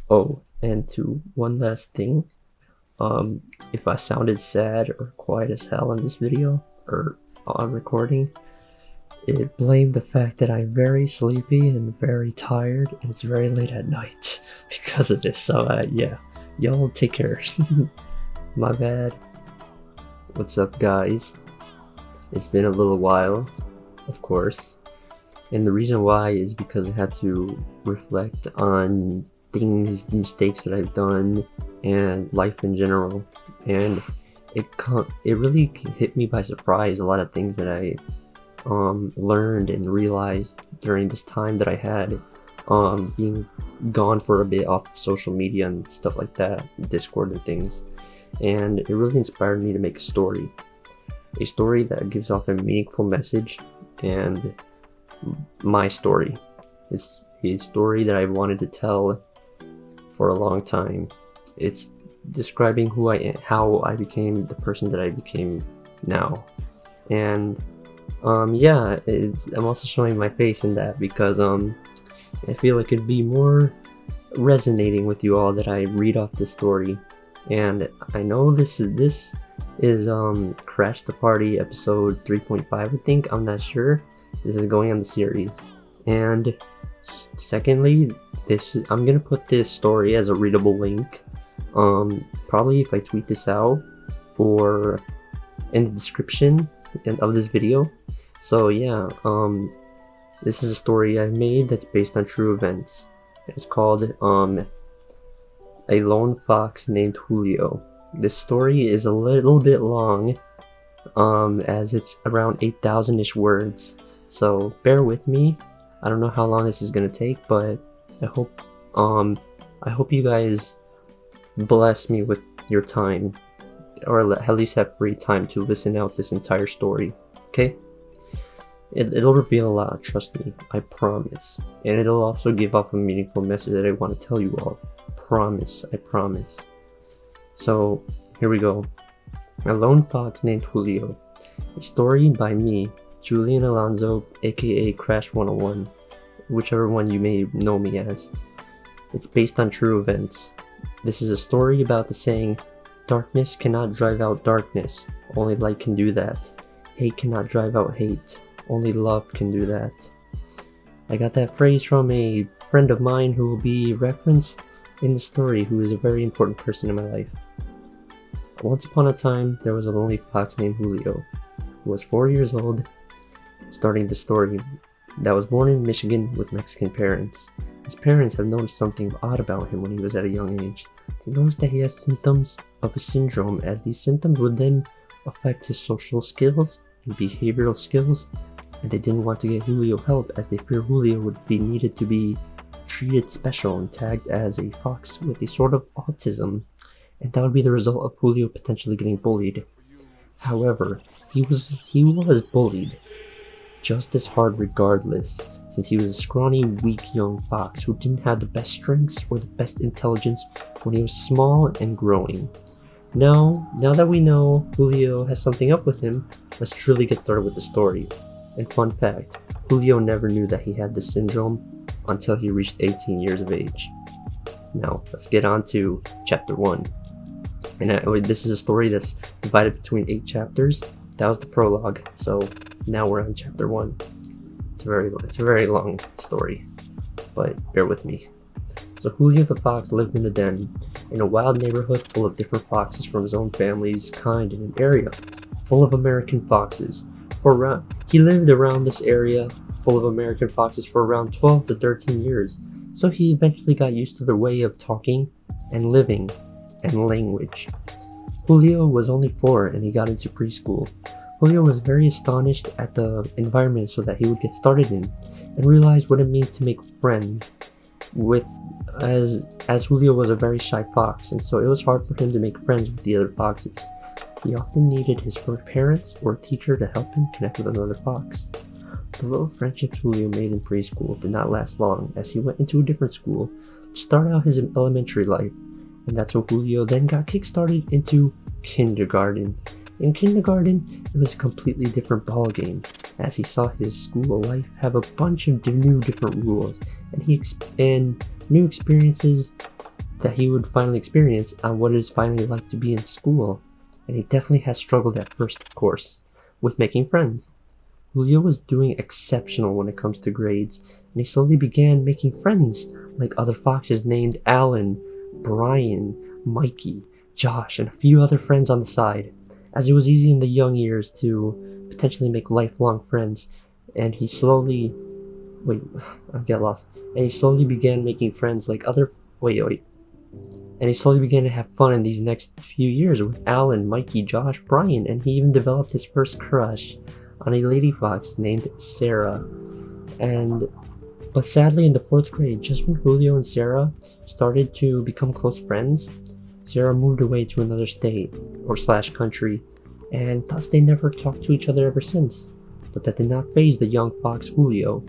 Oh, and to one last thing, if I sounded sad or quiet as hell in this video or on recording, it blamed the fact that I'm very sleepy and very tired, and it's very late at night because of this. So yeah, y'all take care. My bad. What's up, guys? It's been a little while, of course, and the reason why is because I had to reflect on things, mistakes that I've done, and life in general. And it really hit me by surprise, a lot of things that I learned and realized during this time that I had being gone for a bit off social media and stuff like that, Discord and things. And it really inspired me to make a story that gives off a meaningful message. And my story is a story that I've wanted to tell for a long time. It's describing who I am, how I became the person that I became now. And yeah, I'm also showing my face in that because I feel like it'd be more resonating with you all that I read off this story. And I know this is Crash the Party episode 3.5, I think. I'm not sure. This is going on the series. And secondly, I'm gonna put this story as a readable link. Probably if I tweet this out or in the description of this video. So yeah, this is a story I've made that's based on true events. It's called A Lone Fox Named Julio. This story is a little bit long, as it's around 8,000-ish words. So bear with me. I don't know how long this is gonna take, but I hope you guys bless me with your time, or at least have free time to listen out this entire story. Okay? It'll reveal a lot, trust me, I promise. And it'll also give off a meaningful message that I want to tell you all. I promise. So, here we go. A Lone Fox Named Julio. A story by me, Julian Alonzo, aka Crash 101, whichever one you may know me as. It's based on true events. This is a story about the saying, darkness cannot drive out darkness, only light can do that. Hate cannot drive out hate, only love can do that. I got that phrase from a friend of mine who will be referenced in the story, who is a very important person in my life. Once upon a time, there was a lonely fox named Julio, who was 4 years old, starting the story, that was born in Michigan with Mexican parents. His parents have noticed something odd about him when he was at a young age. They noticed that he has symptoms of a syndrome, as these symptoms would then affect his social skills and behavioral skills, and they didn't want to get Julio help, as they fear Julio would be needed to be treated special and tagged as a fox with a sort of autism, and that would be the result of Julio potentially getting bullied. However, he was bullied just as hard regardless, since he was a scrawny, weak young fox who didn't have the best strengths or the best intelligence when he was small and growing. Now that we know Julio has something up with him, let's truly get started with the story. And fun fact, Julio never knew that he had this syndrome until he reached 18 years of age. Now, let's get on to chapter 1. And this is a story that's divided between 8 chapters. That was the prologue, so now we're on chapter 1. It's a very long story, but bear with me. So Julio the fox lived in a den, in a wild neighborhood full of different foxes from his own family's kind, in an area full of American foxes. He lived around this area full of American foxes for around 12 to 13 years, so he eventually got used to their way of talking and living and language. Julio was only 4 and he got into preschool. Julio was very astonished at the environment so that he would get started in, and realized what it means to make friends as Julio was a very shy fox, and so it was hard for him to make friends with the other foxes. He often needed his parents or a teacher to help him connect with another fox. The little friendships Julio made in preschool did not last long, as he went into a different school to start out his elementary life, and that's when Julio then got kick-started into kindergarten. In kindergarten, it was a completely different ballgame, as he saw his school life have a bunch of new different rules, and new experiences that he would finally experience on what it is finally like to be in school. And he definitely has struggled at first, of course, with making friends. Julio was doing exceptional when it comes to grades, and he slowly began making friends like other foxes named Alan, Brian, Mikey, Josh, and a few other friends on the side, as it was easy in the young years to potentially make lifelong friends. And he slowly began making friends like other and he slowly began to have fun in these next few years with Alan, Mikey, Josh, Brian, and he even developed his first crush on a lady fox named Sarah. But sadly, in the 4th grade, just when Julio and Sarah started to become close friends, Sarah moved away to another state or slash country, and thus they never talked to each other ever since. But that did not faze the young fox Julio.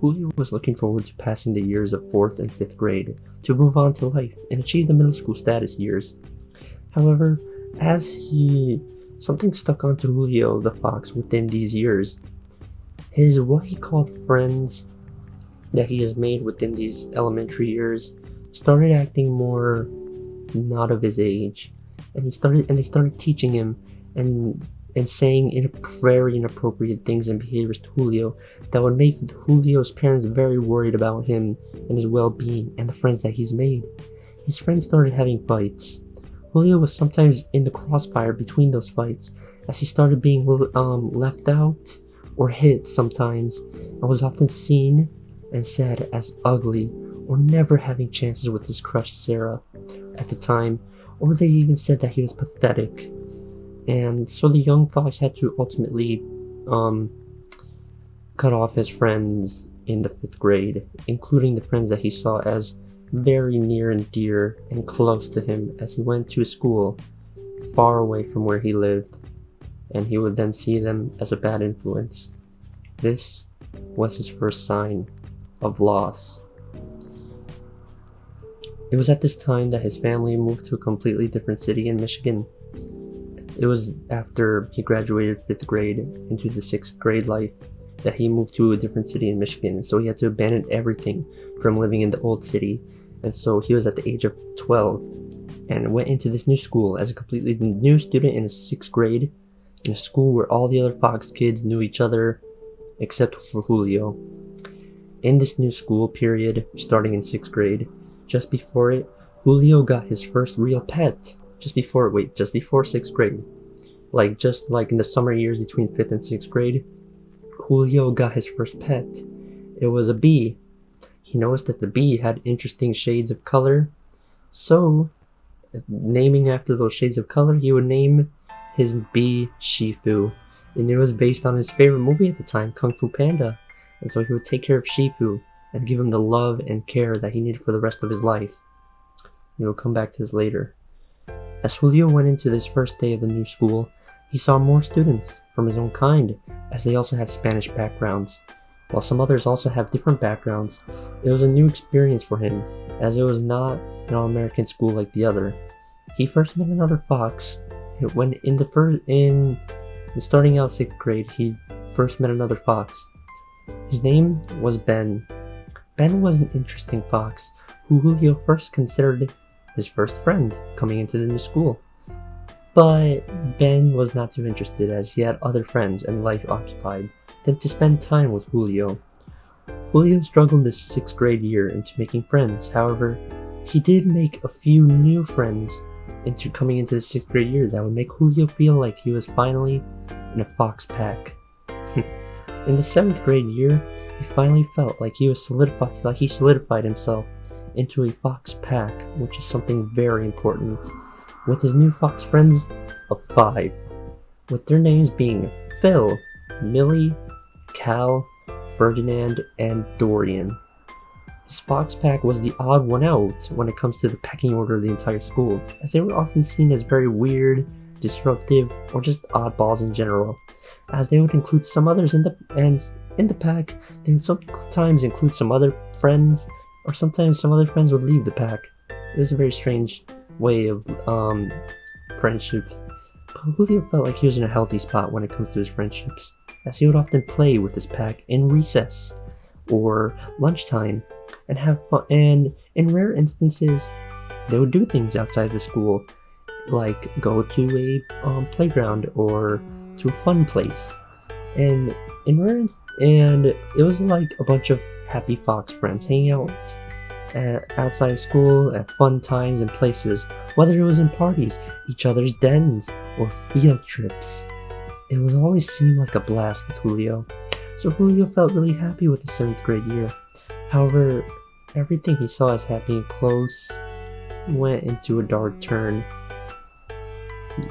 Julio was looking forward to passing the years of 4th and 5th grade to move on to life and achieve the middle school status years. However, something stuck onto Julio the fox within these years. What he called friends that he has made within these elementary years started acting more not of his age, and they started teaching him and saying very inappropriate things and behaviors to Julio that would make Julio's parents very worried about him and his well-being and the friends that he's made. His friends started having fights. Julio was sometimes in the crossfire between those fights, as he started being left out or hit sometimes, and was often seen and said as ugly or never having chances with his crush Sarah at the time, or they even said that he was pathetic. And so the young fox had to ultimately cut off his friends in the 5th grade, including the friends that he saw as very near and dear and close to him, as he went to a school far away from where he lived, and he would then see them as a bad influence. This was his first sign of loss. It was at this time that his family moved to a completely different city in Michigan. It was after he graduated 5th grade into the 6th grade life that he moved to a different city in Michigan. So he had to abandon everything from living in the old city. And so he was at the age of 12 and went into this new school as a completely new student in his 6th grade, in a school where all the other fox kids knew each other except for Julio. In this new school period, starting in 6th grade, just before it, Julio got his first real pet. Just before 6th grade. Just like in the summer years between 5th and 6th grade, Julio got his first pet. It was a bee. He noticed that the bee had interesting shades of color, so, naming after those shades of color, he would name his bee Shifu. And it was based on his favorite movie at the time, Kung Fu Panda. And so he would take care of Shifu and give him the love and care that he needed for the rest of his life. We'll come back to this later. As Julio went into this first day of the new school, he saw more students from his own kind, as they also had Spanish backgrounds. While some others also have different backgrounds, it was a new experience for him, as it was not an all-American school like the other. He first met another fox. Starting out 6th grade, he first met another fox. His name was Ben. Ben was an interesting fox, who Julio first considered his first friend coming into the new school. But Ben was not too interested, as he had other friends and life occupied than to spend time with Julio. Julio struggled this 6th grade year into making friends. However, he did make a few new friends coming into the 6th grade year that would make Julio feel like he was finally in a fox pack. In the 7th grade year, he finally felt like he solidified himself into a fox pack, which is something very important, with his new fox friends of 5, with their names being Phil, Millie, Cal, Ferdinand, and Dorian. His fox pack was the odd one out when it comes to the pecking order of the entire school, as they were often seen as very weird, disruptive, or just oddballs in general, as they would include some others in the pack. They would sometimes include some other friends, or sometimes some other friends would leave the pack. It was a very strange way of friendship. But Julio felt like he was in a healthy spot when it comes to his friendships, as he would often play with his pack in recess or lunchtime and have fun. And in rare instances, they would do things outside of school, like go to a playground or to a fun place, and and it was like a bunch of happy fox friends hanging out outside of school at fun times and places, whether it was in parties, each other's dens, or field trips. It would always seem like a blast with Julio, so Julio felt really happy with the 7th grade year. However, everything he saw as happy and close went into a dark turn.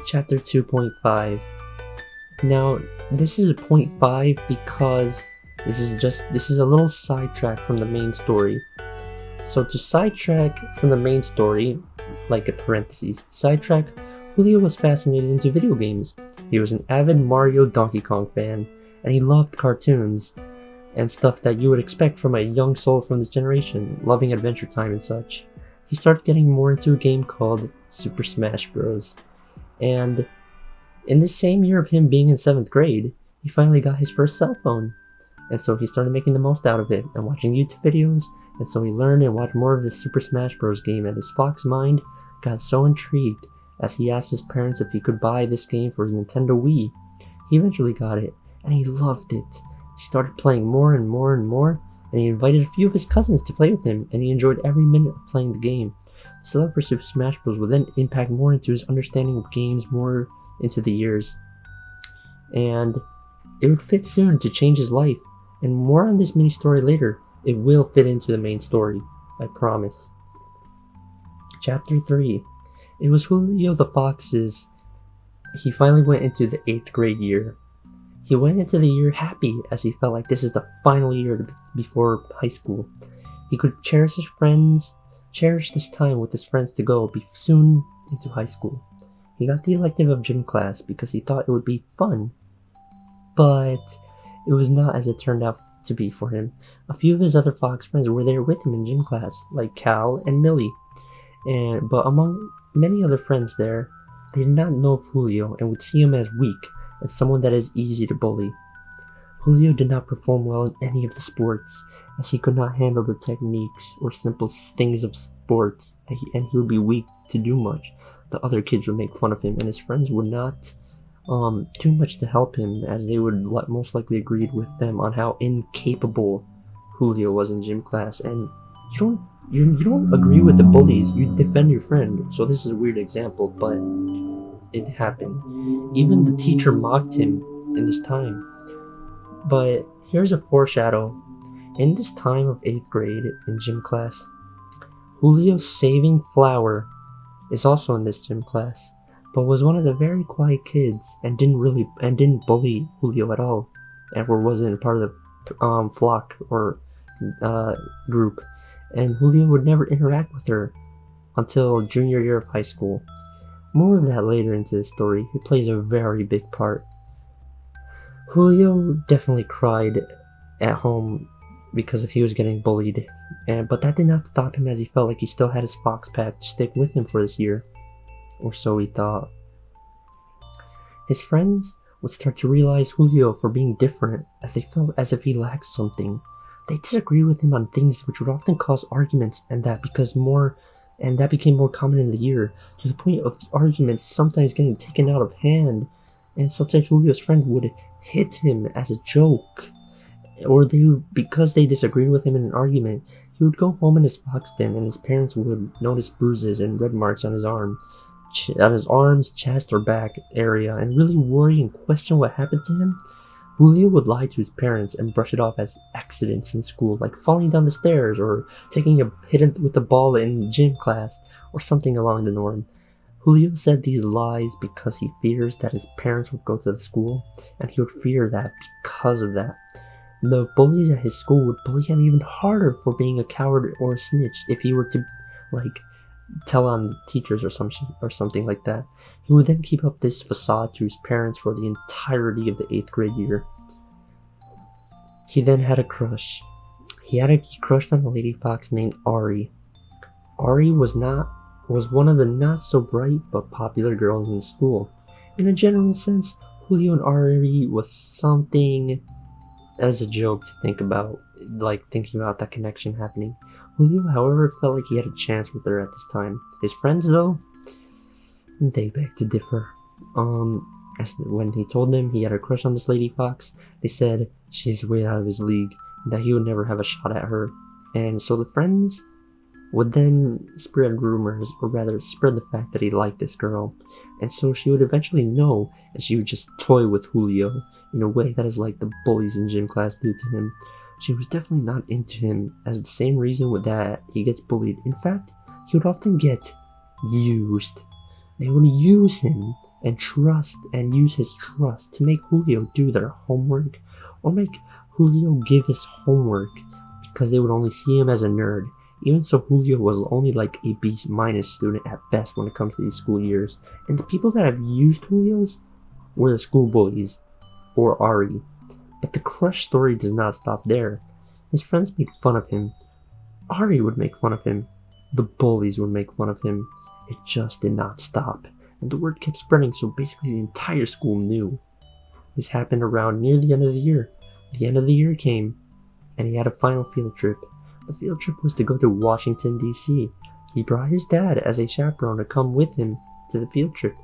Chapter 2.5. Now, this is a 0.5 because this is a little sidetrack from the main story. So to sidetrack from the main story, like a parentheses, sidetrack, Julio was fascinated into video games. He was an avid Mario Donkey Kong fan, and he loved cartoons and stuff that you would expect from a young soul from this generation, loving Adventure Time and such. He started getting more into a game called Super Smash Bros. And in the same year of him being in 7th grade, he finally got his first cell phone. And so he started making the most out of it and watching YouTube videos, and so he learned and watched more of the Super Smash Bros. Game, and his fox mind got so intrigued as he asked his parents if he could buy this game for his Nintendo Wii. He eventually got it, and he loved it. He started playing more and more and more, and he invited a few of his cousins to play with him, and he enjoyed every minute of playing the game. His love for Super Smash Bros. Would then impact more into his understanding of games more into the years. And it would fit soon to change his life, and more on this mini story later. It will fit into the main story, I promise. Chapter 3. It was Julio the Fox's. He finally went into the 8th grade year. He went into the year happy as he felt like this is the final year before high school. He could cherish this time with his friends to go soon into high school. He got the elective of gym class because he thought it would be fun, but it was not as it turned out to be for him. A few of his other Fox friends were there with him in gym class, like Cal and Millie, but among many other friends there, they did not know of Julio and would see him as weak and someone that is easy to bully. Julio did not perform well in any of the sports, as he could not handle the techniques or simple things of sports, and he would be weak to do much. The other kids would make fun of him, and his friends would not do much to help him, as they would most likely agree with them on how incapable Julio was in gym class. And you don't agree with the bullies, you defend your friend. So this is a weird example, but it happened. Even the teacher mocked him in this time. But here's a foreshadow. In this time of 8th grade in gym class, Julio's saving flower is also in this gym class, but was one of the very quiet kids and didn't bully Julio at all, and wasn't part of the flock or group. And Julio would never interact with her until junior year of high school. More of that later into the story. It plays a very big part. Julio definitely cried at home because he was getting bullied, but that did not stop him, as he felt like he still had his fox path to stick with him for this year, or so he thought. His friends would start to realize Julio for being different, as they felt as if he lacked something. They disagreed with him on things which would often cause arguments, and that became more common in the year, to the point of the arguments sometimes getting taken out of hand, and sometimes Julio's friend would hit him as a joke, or because they disagreed with him in an argument, he would go home in his fox den, and his parents would notice bruises and red marks on his arms, chest, or back area, and really worry and question what happened to him. Julio would lie to his parents and brush it off as accidents in school, like falling down the stairs or taking a hit with the ball in gym class, or something along the norm. Julio said these lies because he fears that his parents would go to the school, and he would fear that because of that. The bullies at his school would bully him even harder for being a coward or a snitch if he were to, tell on the teachers or something like that. He would then keep up this facade to his parents for the entirety of the 8th grade year. He then had a crush. He crushed on a lady fox named Ari. Ari was one of the not so bright but popular girls in school. In a general sense, Julio and Ari was something as a joke to think about, thinking about that connection happening. Julio, however, felt like he had a chance with her at this time. His friends, though, they beg to differ. When he told them he had a crush on this Lady Fox, they said she's way out of his league, and that he would never have a shot at her. And so the friends would then spread rumors, or rather spread the fact that he liked this girl. And so she would eventually know, and she would just toy with Julio in a way that is like the bullies in gym class do to him. She was definitely not into him as the same reason with that he gets bullied. In fact, he would often get used. They would use him and use his trust to make Julio do their homework, or make Julio give his homework, because they would only see him as a nerd. Even so, Julio was only like a B- student at best when it comes to these school years. And the people that have used Julio's were the school bullies, or Ari. But the crush story does not stop there. His friends made fun of him. Ari would make fun of him. The bullies would make fun of him. It just did not stop, and the word kept spreading, so basically the entire school knew. This happened around near the end of the year. The end of the year came, and he had a final field trip. The field trip was to go to Washington, D.C. He brought his dad as a chaperone to come with him to the field trip.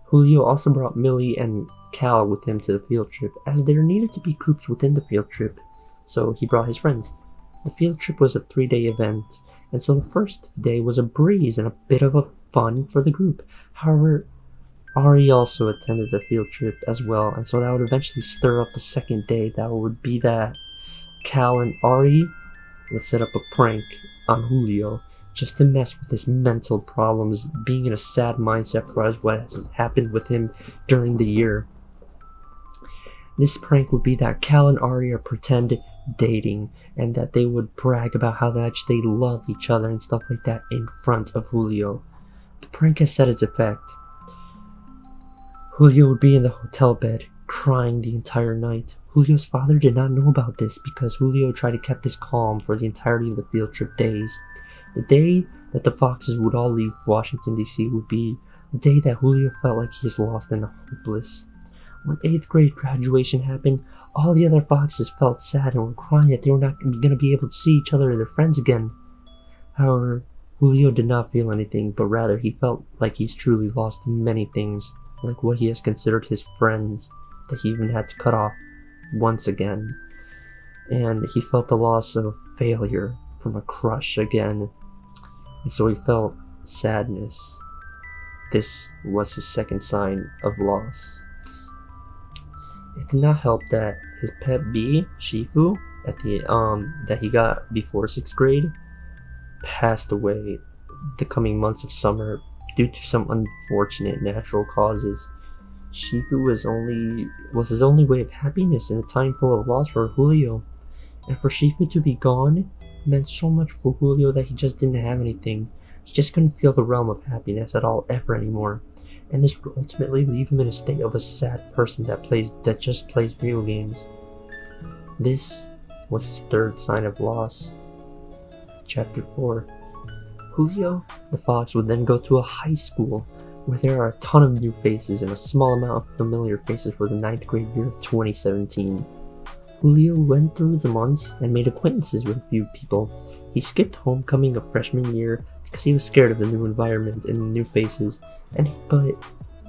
Julio also brought Millie and Cal with him to the field trip, as there needed to be groups within the field trip, so he brought his friends. The field trip was a 3-day event, and so the first day was a breeze and a bit of a fun for the group. However, Ari also attended the field trip as well, and so that would eventually stir up the second day. That would be that Cal and Ari would set up a prank on Julio just to mess with his mental problems, being in a sad mindset for what has happened with him during the year. This prank would be that Cal and Ari are pretend dating, and that they would brag about how much they love each other and stuff like that in front of Julio. The prank has set its effect. Julio would be in the hotel bed, crying the entire night. Julio's father did not know about this because Julio tried to keep his calm for the entirety of the field trip days. The day that the Foxes would all leave Washington, D.C. would be the day that Julio felt like he was lost and hopeless. When 8th grade graduation happened, all the other Foxes felt sad and were crying that they were not going to be able to see each other or their friends again. However, Julio did not feel anything, but rather he felt like he's truly lost many things, like what he has considered his friends, that he even had to cut off once again. And he felt the loss of failure from a crush again, and so he felt sadness. This was his second sign of loss. It did not help that his pet bee, Shifu, that he got before 6th grade, passed away the coming months of summer due to some unfortunate natural causes. Shifu was his only way of happiness in a time full of loss for Julio, and for Shifu to be gone meant so much for Julio that he just didn't have anything. He just couldn't feel the realm of happiness at all ever anymore, and this would ultimately leave him in a state of a sad person that just plays video games. This was his third sign of loss. Chapter 4. Julio the Fox would then go to a high school where there are a ton of new faces and a small amount of familiar faces for the 9th grade year of 2017. Julio went through the months and made acquaintances with a few people. He skipped homecoming of freshman year because he was scared of the new environment and the new faces, but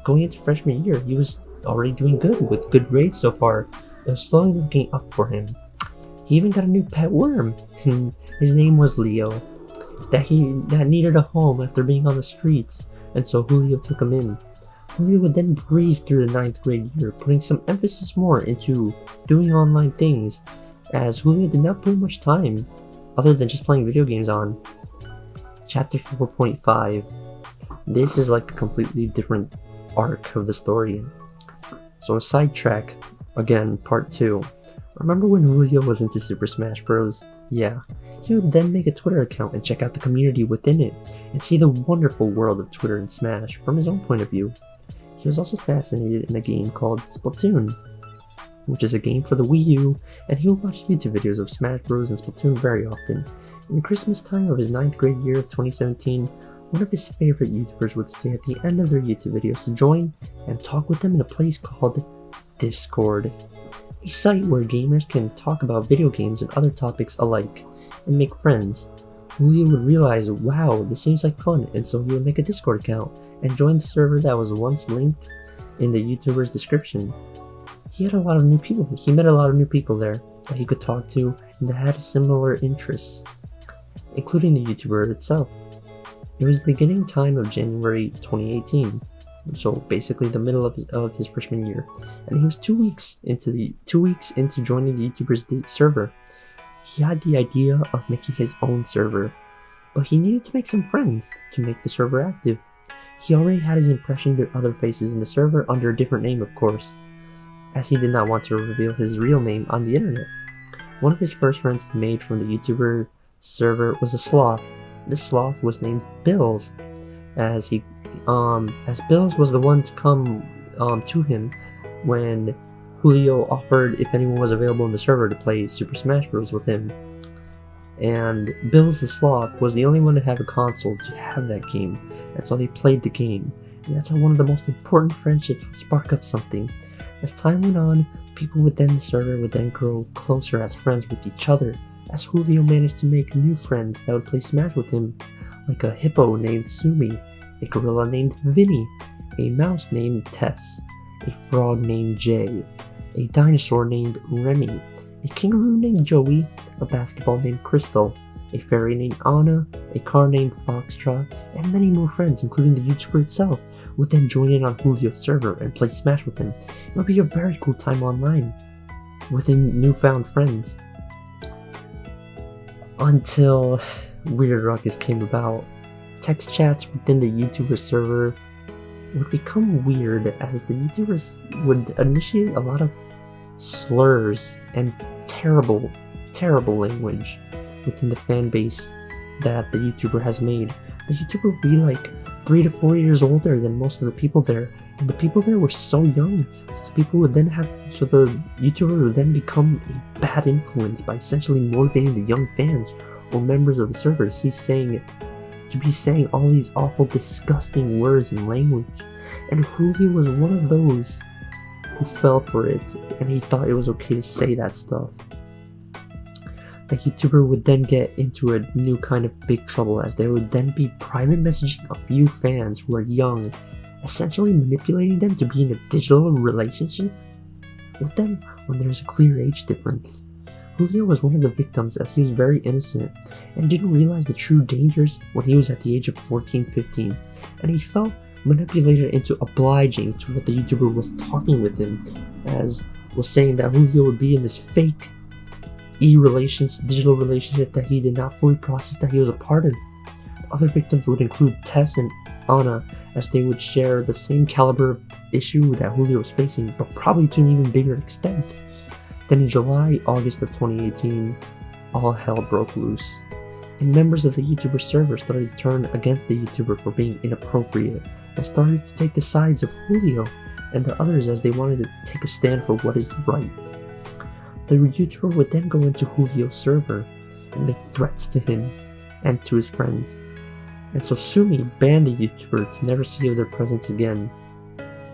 going into freshman year, he was already doing good with good grades so far. It was slowly looking up for him. He even got a new pet worm. His name was Leo, that needed a home after being on the streets, and so Julio took him in. Julio would then breeze through the 9th grade year, putting some emphasis more into doing online things, as Julio did not put much time other than just playing video games on. Chapter 4.5. This is like a completely different arc of the story. So a sidetrack, again, part 2. Remember when Julio was into Super Smash Bros? Yeah. He would then make a Twitter account and check out the community within it, and see the wonderful world of Twitter and Smash from his own point of view. He was also fascinated in a game called Splatoon, which is a game for the Wii U, and he would watch YouTube videos of Smash Bros and Splatoon very often. In Christmas time of his 9th grade year of 2017, one of his favorite YouTubers would stay at the end of their YouTube videos to join and talk with them in a place called Discord, a site where gamers can talk about video games and other topics alike and make friends. Julio would realize, wow, this seems like fun, and so he would make a Discord account and join the server that was once linked in the YouTuber's description. He had a lot of new people. He met a lot of new people there that he could talk to and that had similar interests, including the YouTuber itself. It was the beginning time of January 2018, so basically the middle of his freshman year, and he was 2 weeks into joining the YouTuber's server. He had the idea of making his own server, but he needed to make some friends to make the server active. He already had his impression to other faces in the server under a different name, of course, as he did not want to reveal his real name on the internet. One of his first friends he made from the YouTuber server was a sloth. This sloth was named Bills, as Bills was the one to come to him when Julio offered if anyone was available in the server to play Super Smash Bros. With him. And Bills the Sloth was the only one to have a console to have that game, and so they played the game. And that's how one of the most important friendships would spark up something. As time went on, people within the server would then grow closer as friends with each other, as Julio managed to make new friends that would play Smash with him, like a hippo named Sumi, a gorilla named Vinny, a mouse named Tess, a frog named Jay, a dinosaur named Remy, a kangaroo named Joey, a basketball named Crystal, a fairy named Anna, a car named Foxtrot, and many more friends, including the YouTuber itself, would then join in on Julio's server and play Smash with him. It would be a very cool time online with his newfound friends. Until Weird Ruckus came about. Text chats within the YouTuber server would become weird as the YouTubers would initiate a lot of slurs and terrible language within the fan base that the YouTuber has made. The YouTuber would be like 3 to 4 years older than most of the people there, and the people there were so young, so the YouTuber would then become a bad influence by essentially motivating the young fans or members of the server to be saying all these awful, disgusting words and language. And Julio was one of those who fell for it, and he thought it was okay to say that stuff. The YouTuber would then get into a new kind of big trouble, as there would then be private messaging a few fans who are young, essentially manipulating them to be in a digital relationship with them when there's a clear age difference. Julio was one of the victims, as he was very innocent and didn't realize the true dangers when he was at the age of 14-15, and he felt manipulated into obliging to what the YouTuber was talking with him, as was saying that Julio would be in this fake digital relationship that he did not fully process that he was a part of. Other victims would include Tess and Anna, as they would share the same caliber of issue that Julio was facing, but probably to an even bigger extent. Then in August of 2018, all hell broke loose, and members of the YouTuber server started to turn against the YouTuber for being inappropriate, and started to take the sides of Julio and the others, as they wanted to take a stand for what is right. The YouTuber would then go into Julio's server and make threats to him and to his friends, and so Sumi banned the YouTuber to never see their presence again.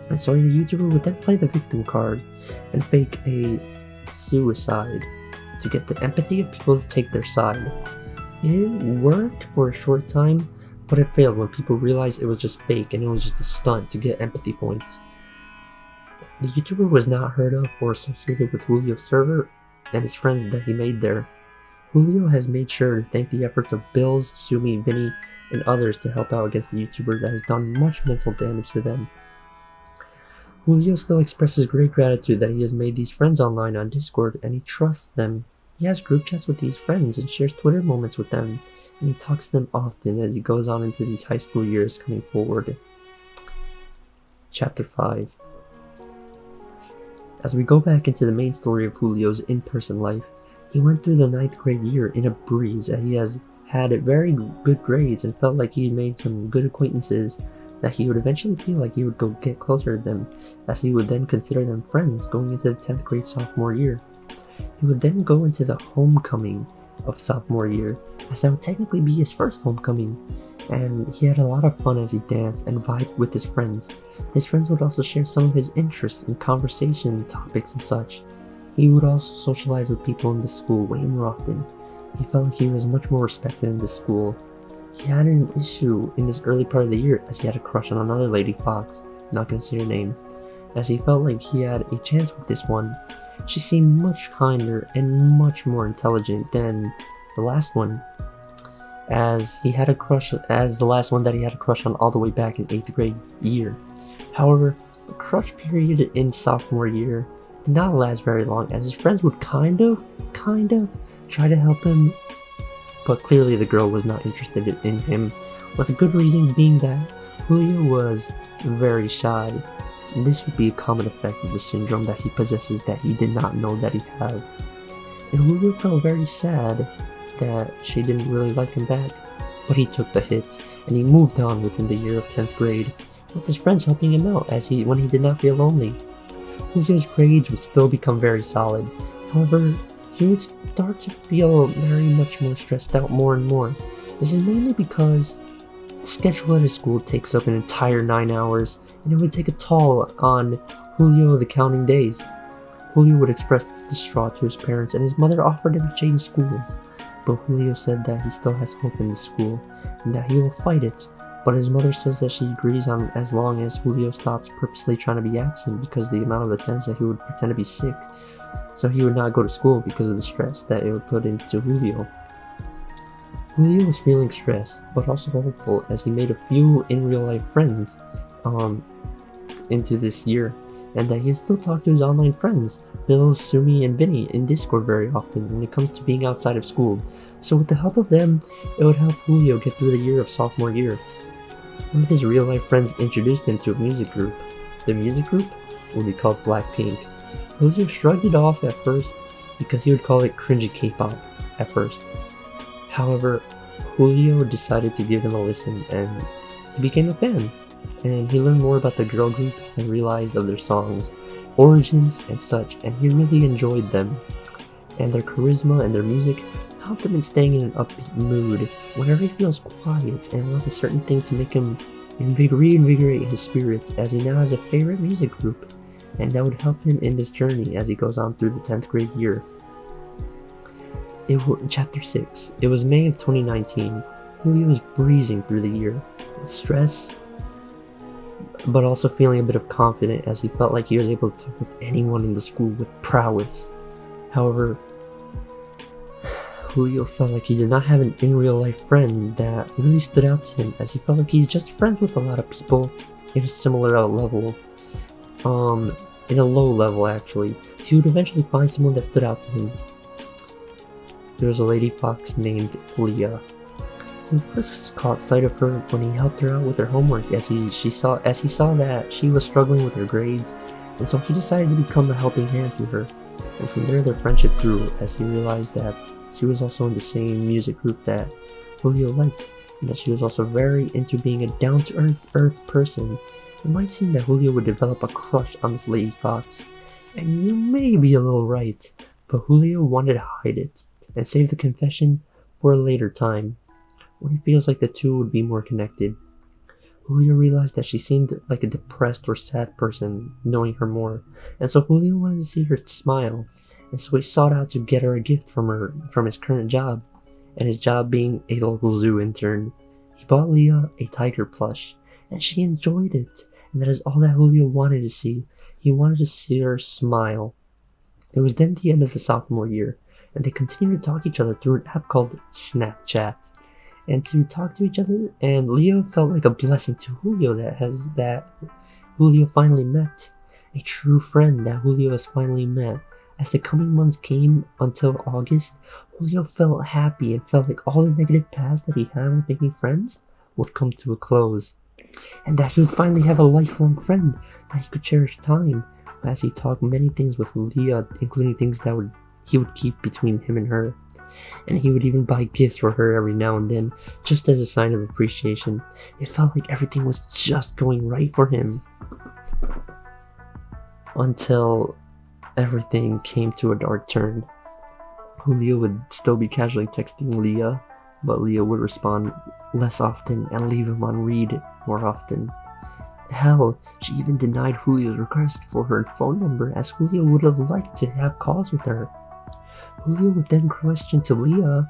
And so the YouTuber would then play the victim card and fake a suicide to get the empathy of people to take their side. It worked for a short time, but it failed when people realized it was just fake and it was just a stunt to get empathy points. The YouTuber was not heard of or associated with Julio's server and his friends that he made there. Julio has made sure to thank the efforts of Bills, Sumi, Vinny, and others to help out against the YouTuber that has done much mental damage to them. Julio still expresses great gratitude that he has made these friends online on Discord, and he trusts them. He has group chats with these friends and shares Twitter moments with them, and he talks to them often as he goes on into these high school years coming forward. Chapter 5. As we go back into the main story of Julio's in-person life, he went through the 9th grade year in a breeze, and he has had very good grades and felt like he had made some good acquaintances that he would eventually feel like he would go get closer to them, as he would then consider them friends going into the 10th grade sophomore year. He would then go into the homecoming of sophomore year, as that would technically be his first homecoming, and he had a lot of fun as he danced and vibed with his friends. His friends would also share some of his interests in conversation topics and such. He would also socialize with people in the school way more often, He felt like he was much more respected in this school. He had an issue in this early part of the year as he had a crush on another Lady Fox, not gonna say her name, as he felt like he had a chance with this one. She seemed much kinder and much more intelligent than the last one, as he had a crush as the last one that he had a crush on all the way back in 8th grade year. However, the crush period in sophomore year did not last very long, as his friends would kind of try to help him, but clearly the girl was not interested in him, with a good reason being that Julio was very shy. And this would be a common effect of the syndrome that he possesses that he did not know that he had. And Julio felt very sad that she didn't really like him back, but he took the hit and he moved on within the year of 10th grade, with his friends helping him out when he did not feel lonely. Julio's grades would still become very solid. However, he would start to feel very much more stressed out more and more. This is mainly because the schedule at his school takes up an entire 9 hours, and it would take a toll on Julio the counting days. Julio would express distraught to his parents, and his mother offered him to change schools. But Julio said that he still has hope in the school, and that he will fight it. But his mother says that she agrees on as long as Julio stops purposely trying to be absent because of the amount of attempts that he would pretend to be sick. So he would not go to school because of the stress that it would put into Julio. Julio was feeling stressed, but also hopeful as he made a few in real life friends into this year, and that he would still talk to his online friends, Bill, Sumi, and Vinny, in Discord very often when it comes to being outside of school. So with the help of them, it would help Julio get through the year of sophomore year. One of his real life friends introduced him to a music group. The music group would be called Blackpink. Julio shrugged it off at first because he would call it cringy K-pop at first. However, Julio decided to give them a listen and he became a fan. And he learned more about the girl group and realized of their songs, origins, and such, and he really enjoyed them. And their charisma and their music helped him in staying in an upbeat mood whenever he feels quiet and wants a certain thing to make him reinvigorate his spirits, as he now has a favorite music group, and that would help him in this journey as he goes on through the 10th grade year. Chapter 6. It was May of 2019. Julio was breezing through the year with stress, but also feeling a bit of confidence as he felt like he was able to talk with anyone in the school with prowess. However, Julio felt like he did not have an in real life friend that really stood out to him, as he felt like he's just friends with a lot of people in a similar level. In a low level actually. He would eventually find someone that stood out to him. There was a Lady Fox named Leah. He first caught sight of her when he helped her out with her homework, as he saw that she was struggling with her grades, and so he decided to become a helping hand to her. And from there, their friendship grew as he realized that she was also in the same music group that Julio liked, and that she was also very into being a down-to-earth person. It might seem that Julio would develop a crush on this Lady Fox, and you may be a little right, but Julio wanted to hide it and save the confession for a later time, when he feels like the two would be more connected. Julio realized that she seemed like a depressed or sad person, knowing her more, and so Julio wanted to see her smile, and so he sought out to get her a gift from his current job, and his job being a local zoo intern. He bought Leah a tiger plush, and she enjoyed it, and that is all that Julio wanted to see. He wanted to see her smile. It was then the end of the sophomore year, and they continued to talk to each other through an app called Snapchat. And to talk to each other, and Leo felt like a blessing to Julio that Julio finally met. A true friend that Julio has finally met. As the coming months came until August, Julio felt happy and felt like all the negative past that he had with making friends would come to a close. And that he would finally have a lifelong friend that he could cherish time, as he talked many things with Leah, including things that he would keep between him and her. And he would even buy gifts for her every now and then, just as a sign of appreciation. It felt like everything was just going right for him. Until everything came to a dark turn. Julio would still be casually texting Leah, but Leah would respond less often and leave him on read more often. Hell, she even denied Julio's request for her phone number, as Julio would have liked to have calls with her. Julio would then question to Leah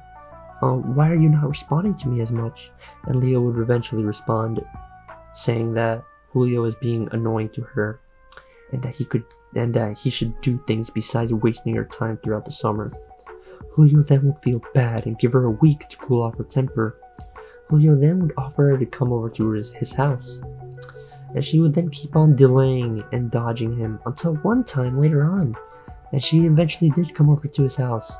why are you not responding to me as much? And Leo would eventually respond, saying that Julio is being annoying to her, and that he should do things besides wasting her time throughout the summer. Julio then would feel bad and give her a week to cool off her temper. Julio then would offer her to come over to his house, and she would then keep on delaying and dodging him until one time later on, and she eventually did come over to his house.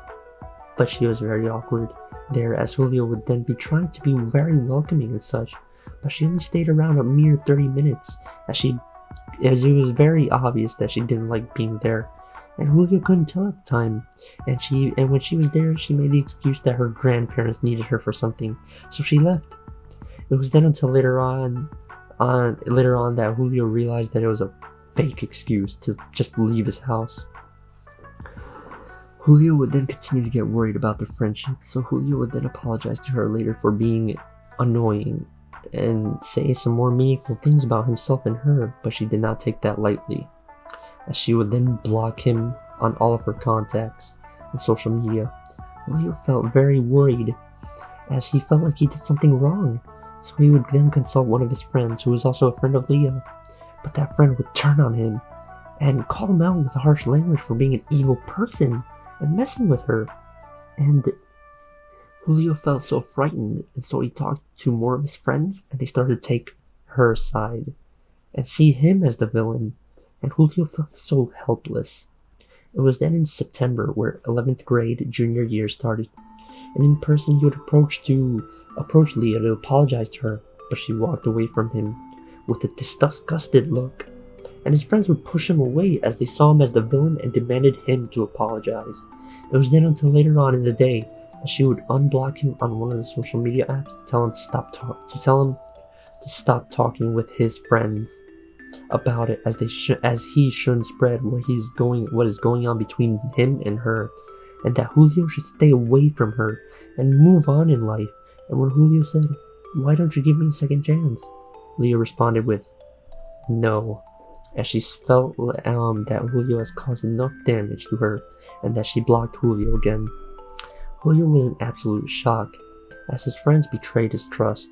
But she was very awkward there, as Julio would then be trying to be very welcoming and such, but she only stayed around a mere 30 minutes, as it was very obvious that she didn't like being there, and Julio couldn't tell at the time. And when she was there, she made the excuse that her grandparents needed her for something, so she left. It was then until later on that Julio realized that it was a fake excuse to just leave his house. Julio would then continue to get worried about their friendship, so Julio would then apologize to her later for being annoying and say some more meaningful things about himself and her, but she did not take that lightly, as she would then block him on all of her contacts and social media. Julio felt very worried, as he felt like he did something wrong, so he would then consult one of his friends, who was also a friend of Leo, but that friend would turn on him and call him out with harsh language for being an evil person and messing with her. And Julio felt so frightened, and so he talked to more of his friends, and they started to take her side and see him as the villain, and Julio felt so helpless. It was then in September where 11th grade junior year started, and in person he would approach Leah to apologize to her, but she walked away from him with a disgusted look, and his friends would push him away as they saw him as the villain and demanded him to apologize. It was then until later on in the day that she would unblock him on one of the social media apps to tell him to stop talking with his friends about it, as he shouldn't spread what is going on between him and her, and that Julio should stay away from her and move on in life. And when Julio said, "Why don't you give me a second chance?" Leah responded with, "No," as she felt that Julio has caused enough damage to her, and that she blocked Julio again. Julio was in absolute shock, as his friends betrayed his trust,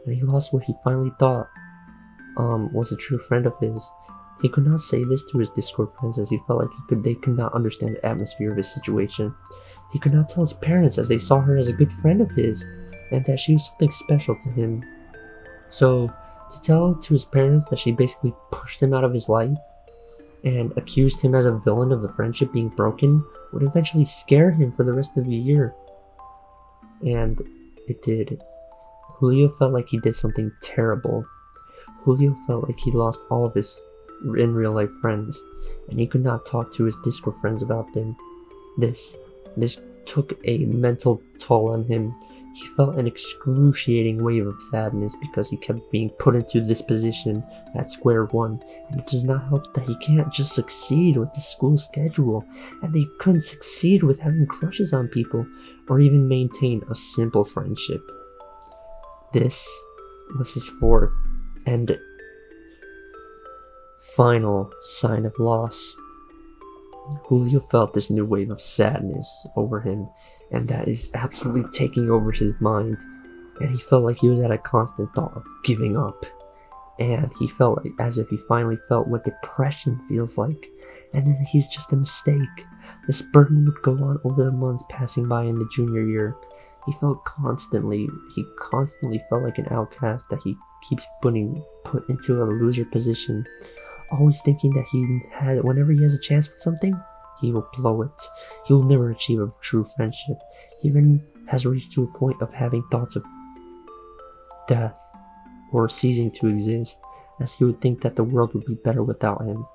and he lost what he finally thought was a true friend of his. He could not say this to his Discord friends, as he felt like they could not understand the atmosphere of his situation. He could not tell his parents, as they saw her as a good friend of his, and that she was something special to him. So, to tell to his parents that she basically pushed him out of his life and accused him as a villain of the friendship being broken would eventually scare him for the rest of the year. And it did. Julio felt like he did something terrible. Julio felt like he lost all of his in real life friends, and he could not talk to his Discord friends about them. This took a mental toll on him. He felt an excruciating wave of sadness because he kept being put into this position at square one, and it does not help that he can't just succeed with the school schedule, and he couldn't succeed with having crushes on people or even maintain a simple friendship. This was his fourth and final sign of loss. Julio felt this new wave of sadness over him, and that is absolutely taking over his mind, and he felt like he was at a constant thought of giving up, and he felt like as if he finally felt what depression feels like, and then he's just a mistake. This burden would go on over the months passing by in the junior year. He constantly felt like an outcast that he keeps put into a loser position, always thinking that whenever he has a chance for something, he will blow it. He will never achieve a true friendship. He even has reached to a point of having thoughts of death or ceasing to exist, as he would think that the world would be better without him,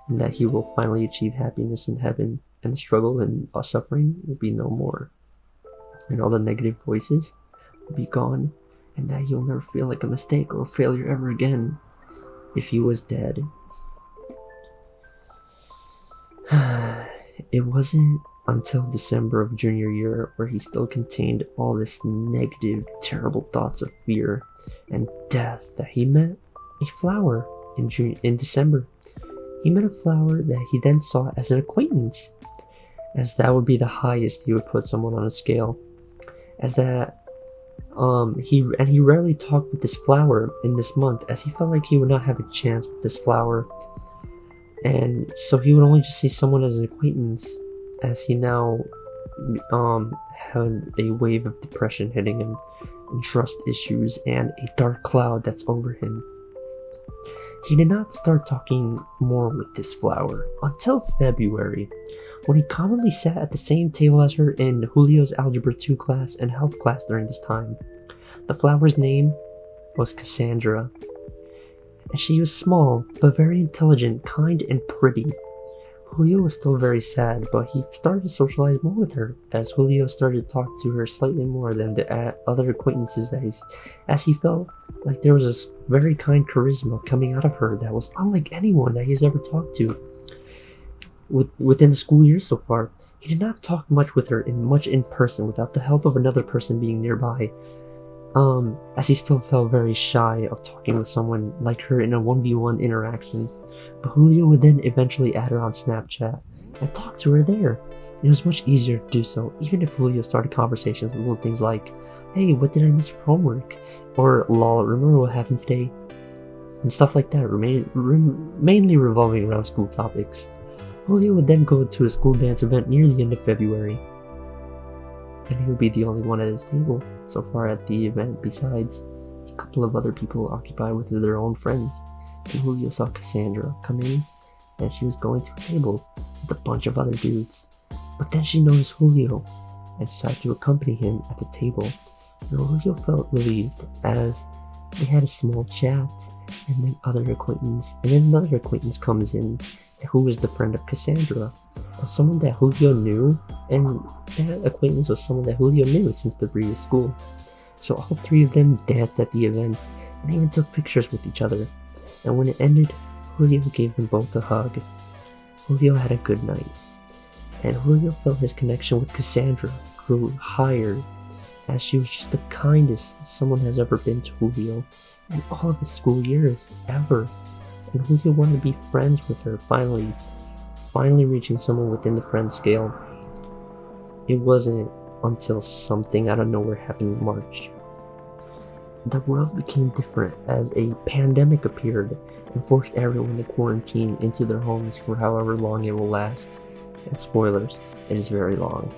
and that he will finally achieve happiness in heaven, and the struggle and suffering will be no more, and all the negative voices will be gone, and that he'll never feel like a mistake or a failure ever again if he was dead. It wasn't until December of junior year where he still contained all this negative, terrible thoughts of fear and death that he met a flower in December. He met a flower that he then saw as an acquaintance, as that would be the highest he would put someone on a scale, as that He rarely talked with this flower in this month, as he felt like he would not have a chance with this flower, and so he would only just see someone as an acquaintance, as he now had a wave of depression hitting him, and trust issues, and a dark cloud that's over him. He did not start talking more with this flower until February, when he commonly sat at the same table as her in Julio's Algebra 2 class and health class during this time. The flower's name was Cassandra, and she was small, but very intelligent, kind, and pretty. Julio was still very sad, but he started to socialize more with her, as Julio started to talk to her slightly more than the other acquaintances as he felt like there was this very kind charisma coming out of her that was unlike anyone that he's ever talked to within the school year so far. He did not talk much with her much in person without the help of another person being nearby, as he still felt very shy of talking with someone like her in a 1v1 interaction. But Julio would then eventually add her on Snapchat and talk to her there. It was much easier to do so, even if Julio started conversations with little things like, "Hey, what did I miss for homework?" Or, "Lol, remember what happened today?" And stuff like that, mainly revolving around school topics. Julio would then go to a school dance event near the end of February, and he would be the only one at his table so far at the event, besides a couple of other people occupied with their own friends. And Julio saw Cassandra come in, and she was going to a table with a bunch of other dudes. But then she noticed Julio and decided to accompany him at the table. And Julio felt relieved as they had a small chat, and then another acquaintance comes in, who was the friend of Cassandra, someone that Julio knew, and that acquaintance was someone that Julio knew since the previous school. So all three of them danced at the event and even took pictures with each other. And when it ended, Julio gave them both a hug. Julio had a good night, and Julio felt his connection with Cassandra grew higher, as she was just the kindest someone has ever been to Julio in all of his school years, ever. And Julio wanted to be friends with her, finally reaching someone within the friend scale. It wasn't until something out of nowhere happened in March. The world became different as a pandemic appeared and forced everyone to quarantine into their homes for however long it will last. And spoilers, it is very long.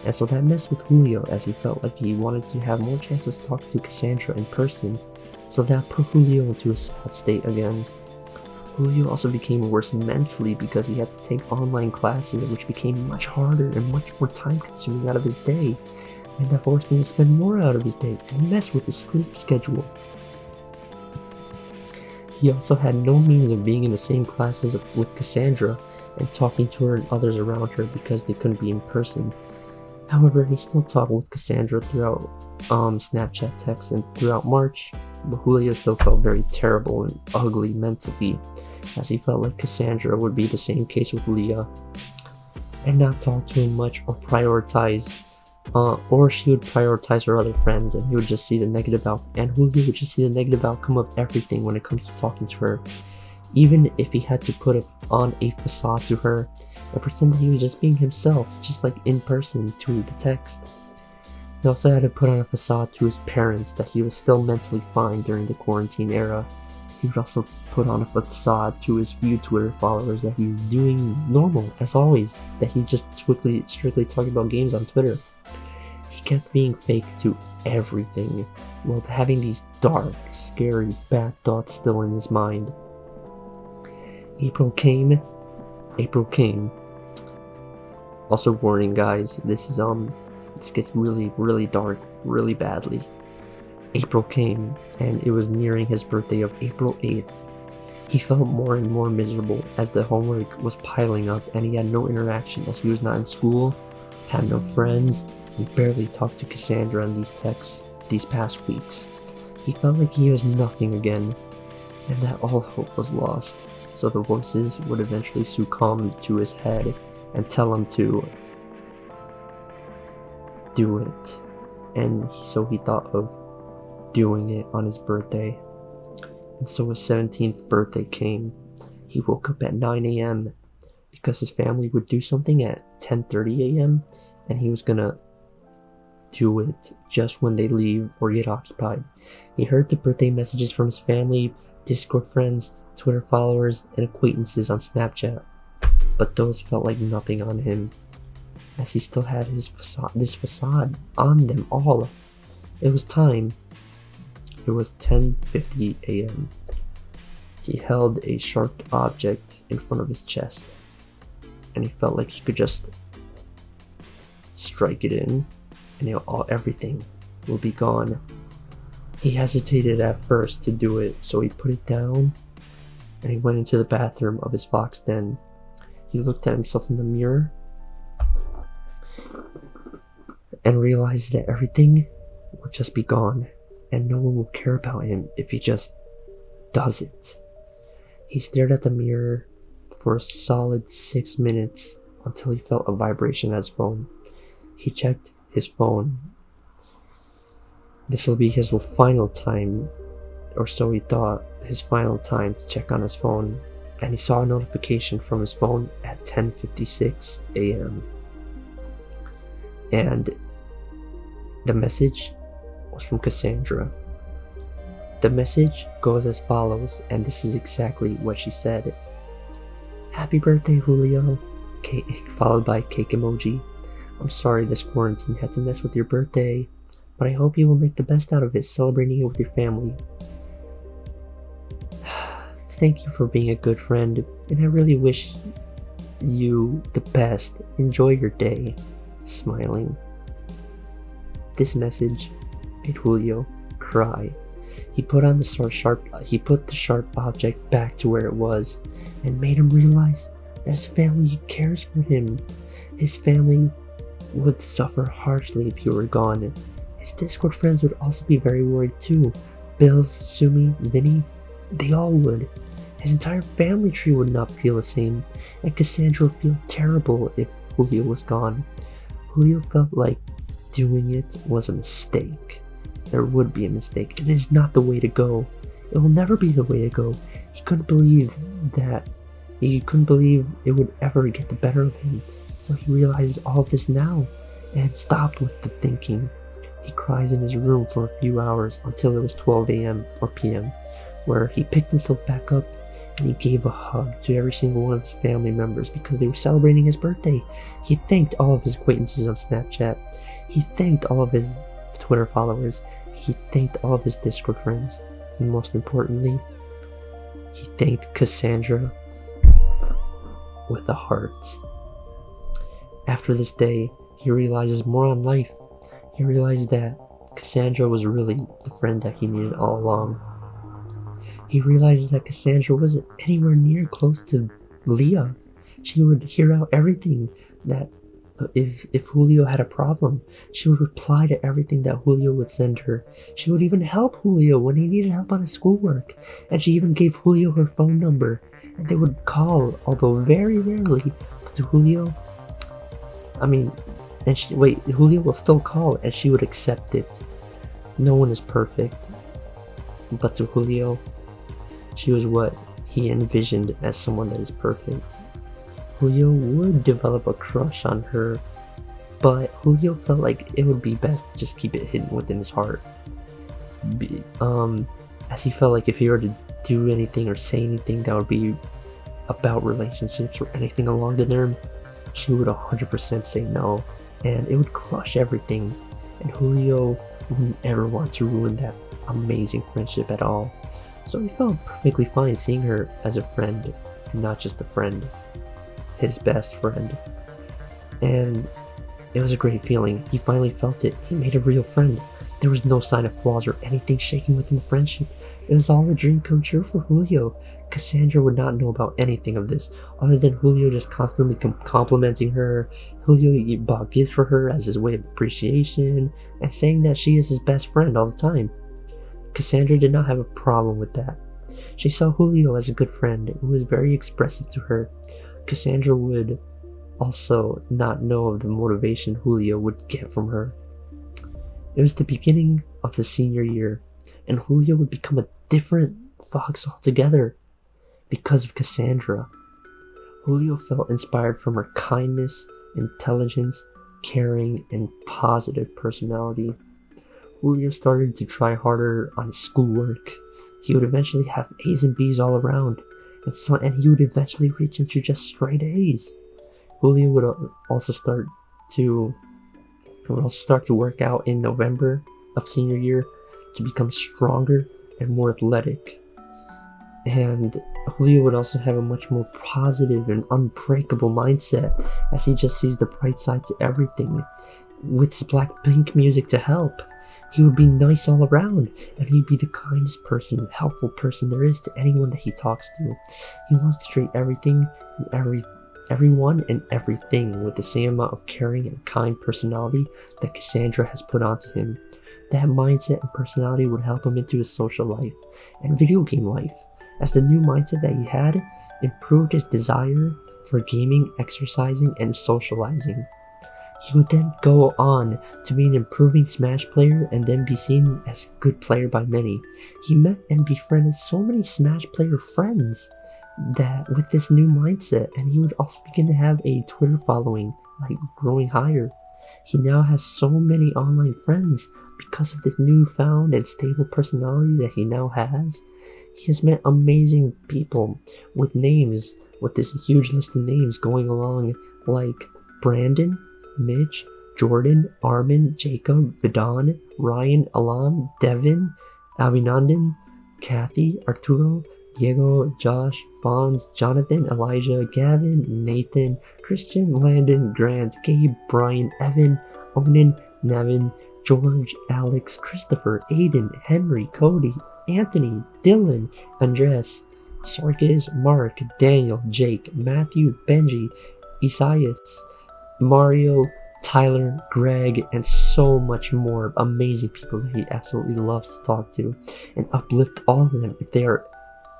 And so that messed with Julio, as he felt like he wanted to have more chances to talk to Cassandra in person, so that put Julio into a sad state again. Julio also became worse mentally because he had to take online classes, which became much harder and much more time consuming out of his day, and that forced him to spend more out of his day and mess with his sleep schedule. He also had no means of being in the same classes with Cassandra and talking to her and others around her because they couldn't be in person. However, he still talked with Cassandra throughout Snapchat texts and throughout March, but Julio still felt very terrible and ugly mentally, as he felt like Cassandra would be the same case with Leah and not talk to him much or she would prioritize her other friends, and he would just see the negative and Julio would just see the negative outcome of everything when it comes to talking to her, even if he had to put on a facade to her and pretend that he was just being himself, just like in person to the text. He also had to put on a facade to his parents that he was still mentally fine during the quarantine era. He would also put on a facade to his few Twitter followers that he was doing normal, as always, that he just strictly talking about games on Twitter. He kept being fake to everything, while having these dark, scary, bad thoughts still in his mind. April came. Also warning guys, this gets really, really dark, really badly. April came, and it was nearing his birthday of April 8th. He felt more and more miserable as the homework was piling up and he had no interaction as he was not in school, had no friends, and barely talked to Cassandra in these texts these past weeks. He felt like he was nothing again, and that all hope was lost, so the voices would eventually succumb to his head and tell him to do it. And so he thought of doing it on his birthday. And so his 17th birthday came. He woke up at 9 a.m. because his family would do something at 10:30 a.m. and he was gonna do it just when they leave or get occupied. He heard the birthday messages from his family, Discord friends, Twitter followers, and acquaintances on Snapchat, but those felt like nothing on him, as he still had this facade on them all. It was time. It was 10:50 a.m. He held a sharp object in front of his chest, and he felt like he could just strike it in, and everything will be gone. He hesitated at first to do it, so he put it down, and he went into the bathroom of his fox den. He looked at himself in the mirror and realized that everything would just be gone, and no one will care about him if he just does it. He stared at the mirror for a solid 6 minutes until he felt a vibration on his phone. He checked his phone. This will be his final time, or so he thought, his final time to check on his phone, and he saw a notification from his phone at 10:56 a.m. And the message was from Cassandra. The message goes as follows, and this is exactly what she said. "Happy birthday, Julio," followed by cake emoji. "I'm sorry this quarantine had to mess with your birthday, but I hope you will make the best out of it, celebrating it with your family. Thank you for being a good friend, and I really wish you the best. Enjoy your day." Smiling. This message made Julio cry. He put the sharp object back to where it was, and made him realize that his family cares for him. His family would suffer harshly if you were gone. His Discord friends would also be very worried too. Bill, Sumi, Vinny, they all would. His entire family tree would not feel the same, and Cassandra would feel terrible if Julio was gone. Julio felt like doing it was a mistake. There would be a mistake, and it is not the way to go. It will never be the way to go. He couldn't believe it would ever get the better of him, so he realizes all of this now, and stopped with the thinking. He cries in his room for a few hours until it was 12 a.m. or p.m., where he picked himself back up and he gave a hug to every single one of his family members because they were celebrating his birthday. He thanked all of his acquaintances on Snapchat. He thanked all of his Twitter followers. He thanked all of his Discord friends. And most importantly, he thanked Cassandra with a heart. After this day, he realizes more on life. He realized that Cassandra was really the friend that he needed all along. He realizes that Cassandra wasn't anywhere near close to Leah. She would hear out everything. That if Julio had a problem, she would reply to everything that Julio would send her. She would even help Julio when he needed help on his schoolwork. And she even gave Julio her phone number. And they would call, although very rarely. But to Julio, Julio will still call and she would accept it. No one is perfect. But to Julio, she was what he envisioned as someone that is perfect. Julio would develop a crush on her, but Julio felt like it would be best to just keep it hidden within his heart. As he felt like if he were to do anything or say anything that would be about relationships or anything along the term, she would 100% say no, and it would crush everything, and Julio wouldn't ever want to ruin that amazing friendship at all. So he felt perfectly fine seeing her as a friend, and not just a friend, his best friend. And it was a great feeling. He finally felt it. He made a real friend. There was no sign of flaws or anything shaking within the friendship. It was all a dream come true for Julio. Cassandra would not know about anything of this, other than Julio just constantly complimenting her. Julio bought gifts for her as his way of appreciation, and saying that she is his best friend all the time. Cassandra did not have a problem with that. She saw Julio as a good friend who was very expressive to her. Cassandra would also not know of the motivation Julio would get from her. It was the beginning of the senior year, and Julio would become a different fox altogether because of Cassandra. Julio felt inspired from her kindness, intelligence, caring, and positive personality. Julio started to try harder on his schoolwork. He would eventually have A's and B's all around, and he would eventually reach into just straight A's. Julio would also start to work out in November of senior year to become stronger and more athletic. And Julio would also have a much more positive and unbreakable mindset, as he just sees the bright side to everything. With his Blackpink music to help, he would be nice all around, and he'd be the kindest person, helpful person there is to anyone that he talks to. He wants to treat everything and everyone and everything with the same amount of caring and kind personality that Cassandra has put onto him. That mindset and personality would help him into his social life and video game life, as the new mindset that he had improved his desire for gaming, exercising, and socializing. He would then go on to be an improving Smash player and then be seen as a good player by many. He met and befriended so many Smash player friends that with this new mindset, and he would also begin to have a Twitter following, like growing higher. He now has so many online friends because of this newfound and stable personality that he now has. He has met amazing people with names, with this huge list of names going along, like Brandon, Mitch, Jordan, Armin, Jacob, Vidon, Ryan, Alam, Devin, Abhinandan, Kathy, Arturo, Diego, Josh, Fonz, Jonathan, Elijah, Gavin, Nathan, Christian, Landon, Grant, Gabe, Brian, Evan, Onan, Nevin, George, Alex, Christopher, Aiden, Henry, Cody, Anthony, Dylan, Andres, Sarkis, Mark, Daniel, Jake, Matthew, Benji, Isaias, Mario, Tyler, Greg, and so much more amazing people that he absolutely loves to talk to and uplift all of them if they are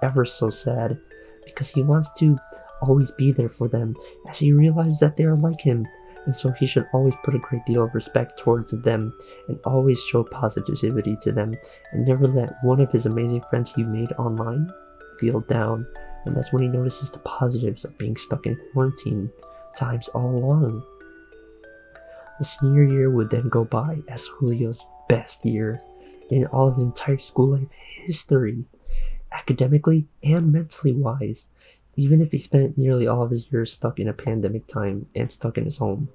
ever so sad, because he wants to always be there for them, as he realizes that they are like him, and so he should always put a great deal of respect towards them and always show positivity to them and never let one of his amazing friends he made online feel down. And that's when he notices the positives of being stuck in quarantine times all along. The senior year would then go by as Julio's best year in all of his entire school life history, academically and mentally wise, even if he spent nearly all of his years stuck in a pandemic time and stuck in his home.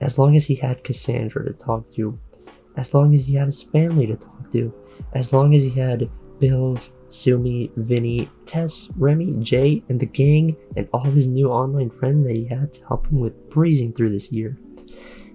As long as he had Cassandra to talk to, as long as he had his family to talk to, as long as he had Bills, Sumi, Vinny, Tess, Remy, Jay, and the gang, and all of his new online friends that he had to help him with breezing through this year.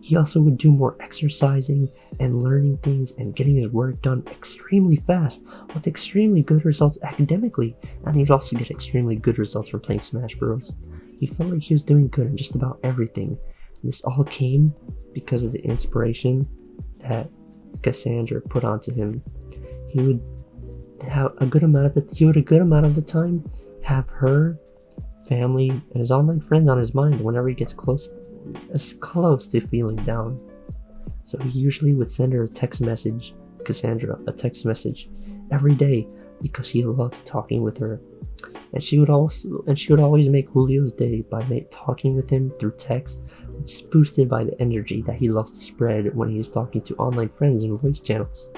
He also would do more exercising and learning things and getting his work done extremely fast with extremely good results academically, and he'd also get extremely good results from playing Smash Bros. He felt like he was doing good in just about everything. And this all came because of the inspiration that Cassandra put onto him. He would have a good amount of the time have her family and his online friends on his mind whenever he gets close to feeling down. So he usually would send her Cassandra a text message every day, because he loved talking with her. And she would always make Julio's day by talking with him through text, which is boosted by the energy that he loves to spread when he is talking to online friends and voice channels.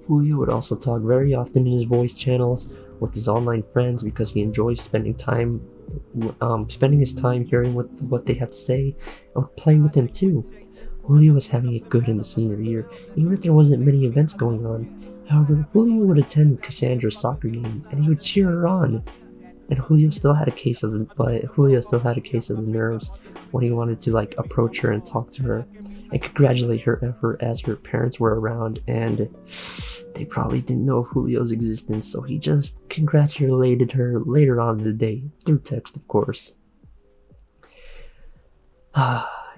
Julio would also talk very often in his voice channels with his online friends because he enjoys spending his time hearing what they have to say and would play with them too. Julio was having it good in the senior year, even if there wasn't many events going on. However, Julio would attend Cassandra's soccer game and he would cheer her on. And Julio still had a case of the nerves when he wanted to approach her and talk to her and congratulate her as her parents were around, and they probably didn't know of Julio's existence, so he just congratulated her later on in the day, through text of course.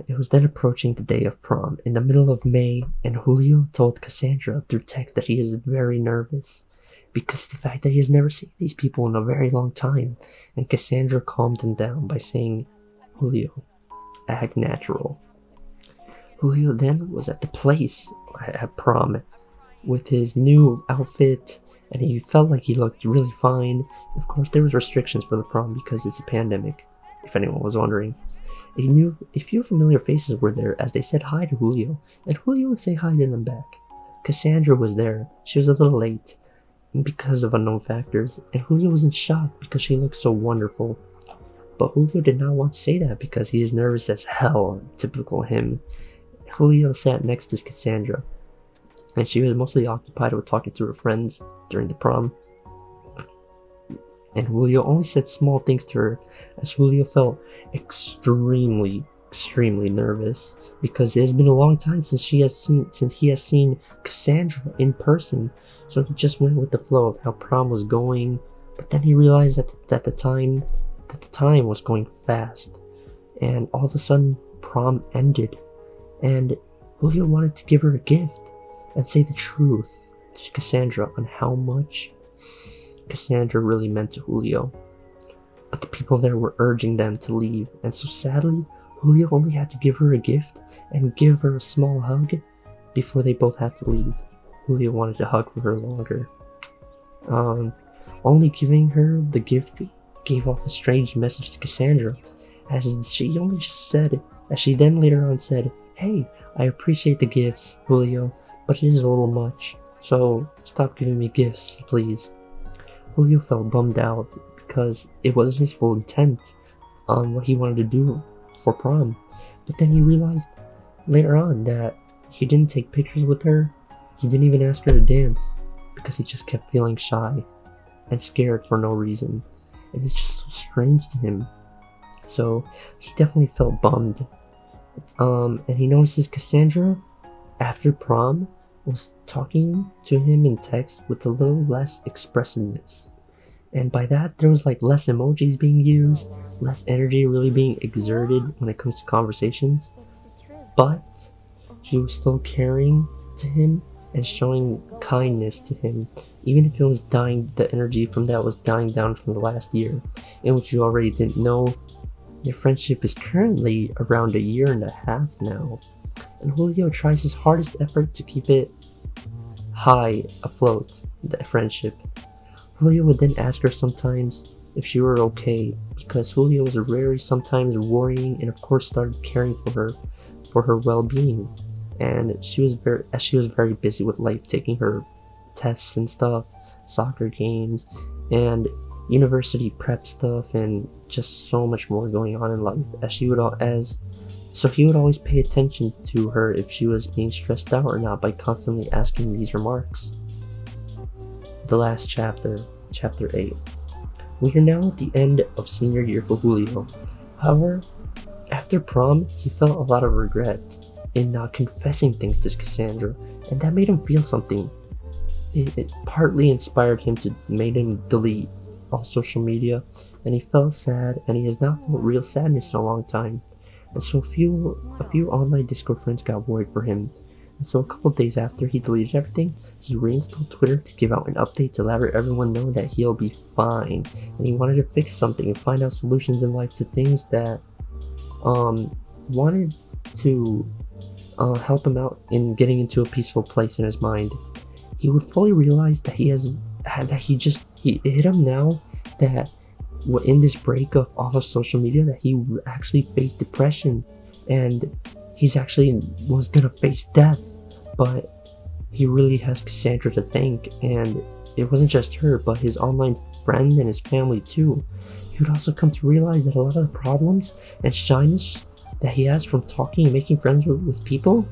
It was then approaching the day of prom in the middle of May, and Julio told Cassandra through text that he is very nervous because of the fact that he has never seen these people in a very long time, and Cassandra calmed him down by saying, "Julio, act natural." Julio then was at the place at prom with his new outfit, and he felt like he looked really fine. Of course, there was restrictions for the prom because it's a pandemic, if anyone was wondering. A few familiar faces were there as they said hi to Julio, and Julio would say hi to them back. Cassandra was there. She was a little late because of unknown factors, and Julio was in shock because she looked so wonderful. But Julio did not want to say that because he is nervous as hell, typical him. Julio sat next to Cassandra, and she was mostly occupied with talking to her friends during the prom. And Julio only said small things to her, as Julio felt extremely nervous because it has been a long time since he has seen Cassandra in person. So he just went with the flow of how prom was going, but then he realized that the time was going fast, and all of a sudden prom ended, and Julio wanted to give her a gift and say the truth to Cassandra on how much Cassandra really meant to Julio. But the people there were urging them to leave, and so sadly, Julio only had to give her a gift and give her a small hug before they both had to leave. Julio wanted to hug for her longer. Only giving her the gift gave off a strange message to Cassandra, as she then later on said, "Hey, I appreciate the gifts, Julio, but it is a little much, so stop giving me gifts, please." Julio felt bummed out because it wasn't his full intent on what he wanted to do for prom, but then he realized later on that he didn't take pictures with her, he didn't even ask her to dance, because he just kept feeling shy and scared for no reason, and it's just so strange to him. So he definitely felt bummed. And he notices Cassandra, after prom, was talking to him in text with a little less expressiveness. And by that, there was like less emojis being used, less energy really being exerted when it comes to conversations. But she was still caring to him and showing kindness to him, even if it was the energy from that was dying down from the last year, in which you already didn't know. Their friendship is currently around 1.5 years now, and Julio tries his hardest effort to keep it high afloat, the friendship. Julio would then ask her sometimes if she were okay, because Julio was very sometimes worrying and of course started caring for her well-being. And she was very busy with life, taking her tests and stuff, soccer games, and university prep stuff, and just so much more going on in life. So he would always pay attention to her if she was being stressed out or not by constantly asking these remarks. The last chapter, chapter 8. We are now at the end of senior year for Julio. However, after prom, he felt a lot of regret in not confessing things to Cassandra, and that made him feel something. It partly inspired him made him delete all social media, and he felt sad, and he has not felt real sadness in a long time. And so a few online Discord friends got worried for him. And so a couple days after he deleted everything, he reinstalled Twitter to give out an update to let everyone know that he'll be fine. And he wanted to fix something and find out solutions in life to things that wanted to help him out in getting into a peaceful place in his mind. He would fully realize that it hit him now that in this break of off of social media that he actually faced depression, and he's actually was gonna face death, but he really has Cassandra to thank, and it wasn't just her, but his online friend and his family too. He would also come to realize that a lot of the problems and shyness that he has from talking and making friends with people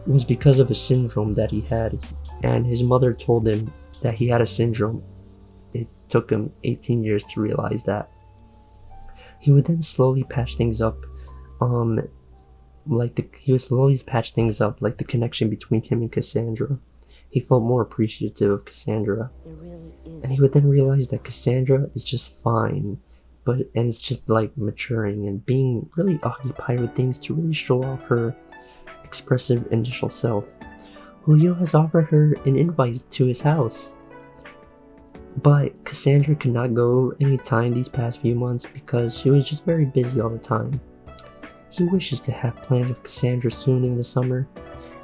was because of a syndrome that he had, and his mother told him that he had a syndrome. It took him 18 years to realize that. He would then slowly patch things up, like the connection between him and Cassandra. He felt more appreciative of Cassandra. And he would then realize that Cassandra is just fine, and it's just like maturing and being really occupied with things to really show off her expressive initial self. Julio has offered her an invite to his house, but Cassandra could not go anytime these past few months because she was just very busy all the time. He wishes to have plans with Cassandra soon in the summer,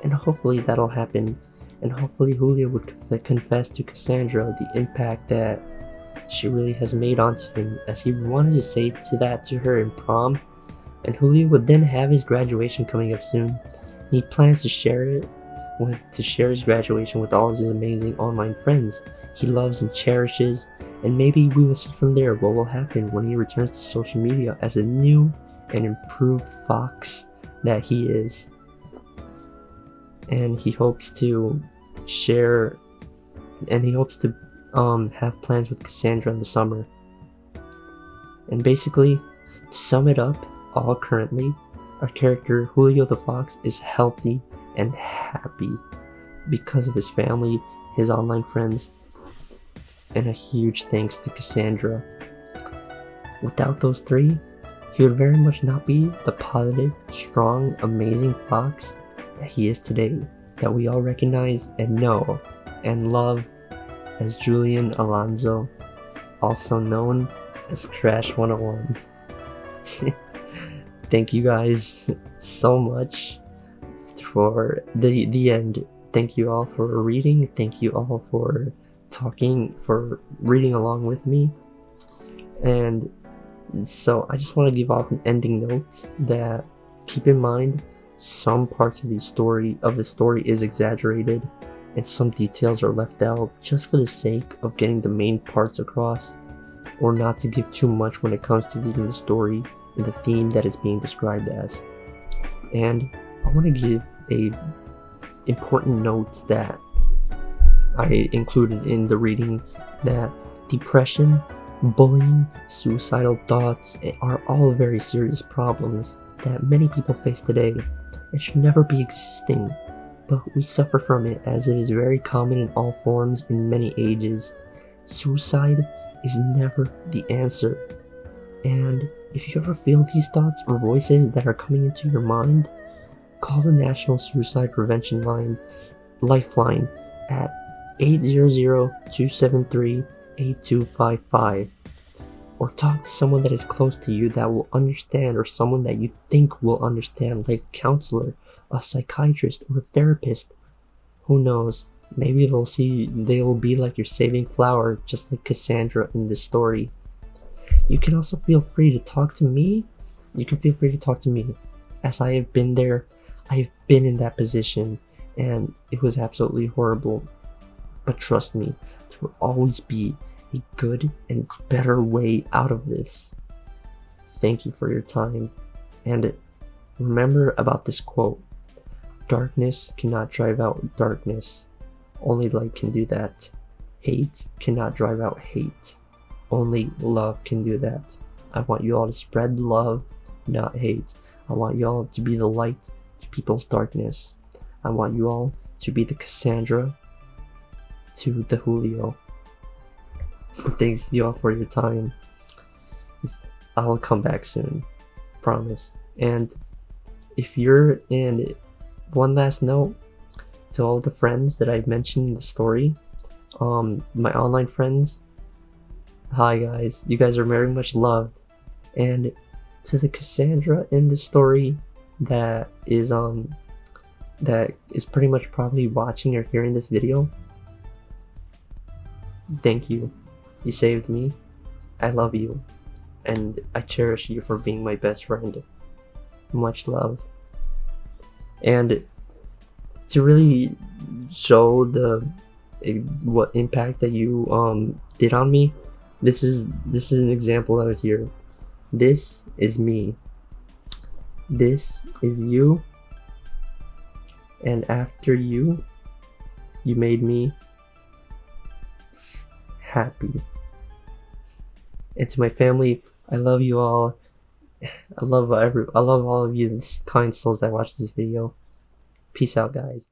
and hopefully that'll happen, and hopefully Julio would confess to Cassandra the impact that she really has made onto him, as he wanted to say to her in prom, And Julio would then have his graduation coming up soon. He plans to share his graduation with all of his amazing online friends he loves and cherishes, and maybe we will see from there what will happen when he returns to social media as a new and improved Fox that he is. And he hopes to share, and he hopes to have plans with Cassandra in the summer. And basically, to sum it up, all currently, our character Julio the Fox is healthy and happy because of his family, his online friends, and a huge thanks to Cassandra. Without those three, he would very much not be the positive, strong, amazing Fox that he is today, that we all recognize and know and love as Julian Alonso, also known as Crash 101. Thank you guys so much for the end. Thank you all for reading. Thank you all for for reading along with me. And so I just want to give off an ending note that keep in mind some parts of the story is exaggerated and some details are left out just for the sake of getting the main parts across, or not to give too much when it comes to leading the story and the theme that is being described as. And I want to give a important note that I included in the reading, that depression, bullying, suicidal thoughts are all very serious problems that many people face today and should never be existing, but we suffer from it as it is very common in all forms in many ages. Suicide is never the answer, and if you ever feel these thoughts or voices that are coming into your mind, call the National Suicide Prevention Lifeline at 800-273-8255, or talk to someone that is close to you that will understand, or someone that you think will understand, like a counselor, a psychiatrist, or a therapist. Who knows, maybe they will be like your saving flower, just like Cassandra in this story. You can also feel free to talk to me. As I have been there. I have been in that position, and it was absolutely horrible. But trust me, there will always be a good and better way out of this. Thank you for your time, and remember about this quote: darkness cannot drive out darkness, only light can do that. Hate cannot drive out hate, only love can do that. I want you all to spread love, not hate. I want you all to be the light to people's darkness. I want you all to be the Cassandra to the Julio. Thanks you all for your time. I'll come back soon, promise. And if you're in, one last note to all the friends that I've mentioned in the story, my online friends, hi guys, you guys are very much loved. And to the Cassandra in the story that is pretty much probably watching or hearing this video, thank you. You saved me. I love you, and I cherish you for being my best friend. Much love. And to really show what impact that you did on me, this is an example out here. This is me. This is you. And after you made me happy. And to my family, I love you all. I love all of you kind souls that watch this video. Peace out, guys.